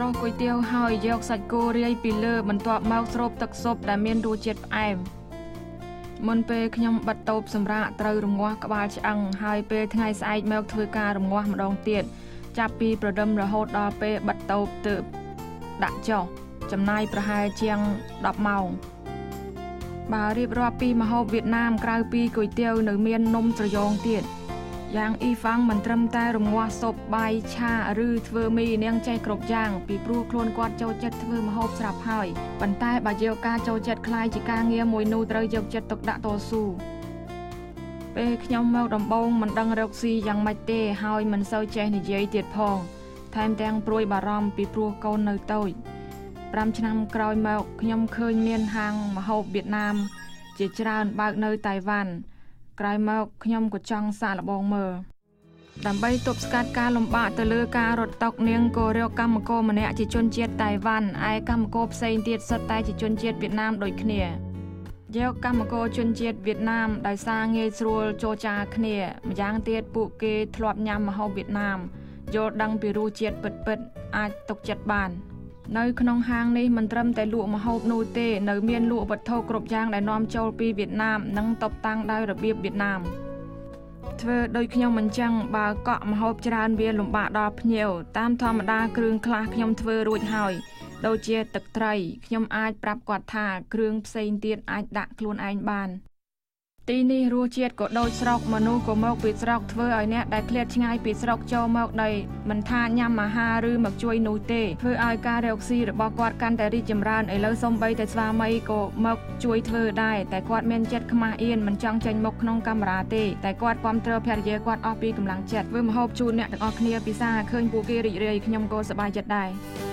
ស្រស់គុយទាវហើយយកសាច់គោរាយពីលើបន្ទាប់មកស្រូបទឹកស៊ុបដែលមានរសជាតិផ្អែមមុនពេលខ្ញុំបិទតូបសម្រាប់ត្រូវរងាស់ក្បាលឆ្អឹងហើយពេលថ្ងៃស្អែកមកធ្វើការរងាស់ម្ដងទៀតចាប់ពីប្រដិមរហូតដល់ពេលបិទតូបទើបដាក់ចុះចំណាយប្រហែលជាង10ម៉ោងបើរៀបរាប់ពីម្ហូបវៀតណាមក្រៅពីគុយទាវនៅមាននំត្រយងទៀតយ៉ាងអ៊ីហ្វាំងមិនត្រឹមតែរងាស់ស៊ុបបាយឆាឬធ្វើមីនាងចេះគ្រប់យ៉ាងពីព្រោះខ្លួនគាត់ចូលចិត្តធ្វើម្ហូបស្រាប់ហើយប៉ុន្តែបើយកការចូលចិត្តខ្លាយជាការងារមួយនោះត្រូវយកចិត្តទុកដាក់តស៊ូពេលខ្ញុំមកដំបូងមិនដឹងរកស៊ីយ៉ាងម៉េចទេហើយមិនសូវចេះនិយាយទៀតផងថែមទាំងព្រួយបារម្ភពីព្រោះកូននៅតូច5ឆ្នាំក្រោយមកខ្ញុំឃើញមានហាងម្ហូបវៀតណាមជាច្រើនបើកនៅតៃវ៉ាន់ក្រោយមកខ្ញុំក៏ចង់សាកល្បងមើលដើម្បីទប់ស្កាត់ការលំបាកទៅលើការរត់តុនាងក៏រកកម្មករម្នាក់ជាជនជាតិតៃវ៉ាន់ឯកម្មករផ្សេងទៀតសុទ្ធតែជាជនជាតិវៀតណាមដូចគ្នាយកកម្មករជនជាតិវៀតណាមដោយសារងាយស្រួលចូលចាគ្នាម្យ៉ាងទៀតពួកគេធ្លាប់ញ៉ាំម្ហូបវៀតណាមយល់ដឹងពីរសជាតិពិតៗអាចទុកចិត្តបាននៅក្នុងហាងនេះមិនត្រឹមតែលក់ម្ហូបនោះទេនៅមានលក់វត្ថុគ្រប់យ៉ាងដែលនាំចូលពីវៀតណាមនិងតុបតាំងដោយរបៀបវៀតណាមធ្វើដូចខ្ញុំអញ្ចឹងបើកក់ម្ហូបច្រើនវាលំបាកដល់ភ្ញៀវតាមធម្មតាគ្រឿងខ្លះខ្ញុំធ្វើរួចហើយដូចជាទឹកត្រីខ្ញុំអាចប្រាប់គាត់ថាគ្រឿងផ្សេងទៀតអាចដាក់ខ្លួនឯងបានទីនេះរសជាតិក៏ដូចស្រុកមនុស្សក៏មកពីស្រុកធ្វើឲ្យអ្នកដែលឃ្លាតឆ្ងាយពីស្រុកចូលមកដោយមិនថាញ៉ាំអាហារឬមកជួយនោះទេធ្វើឲ្យការរកស៊ីរបស់គាត់កាន់តែរីកចម្រើនឥឡូវសូម្បីតែស្វាមីក៏មកជួយធ្វើដែរតែគាត់មានចិត្តខ្មាស់អៀនមិនចង់ចេញមុខក្នុងកាមេរ៉ាទេតែគាត់គាំទ្រភរិយាគាត់អស់ពីកម្លាំងចិត្តធ្វើម្ហូបជូនអ្នកទាំងអស់គ្នាពិសាឃើញពួកគេរីករាយខ្ញុំក៏សប្បាយចិត្តដែរ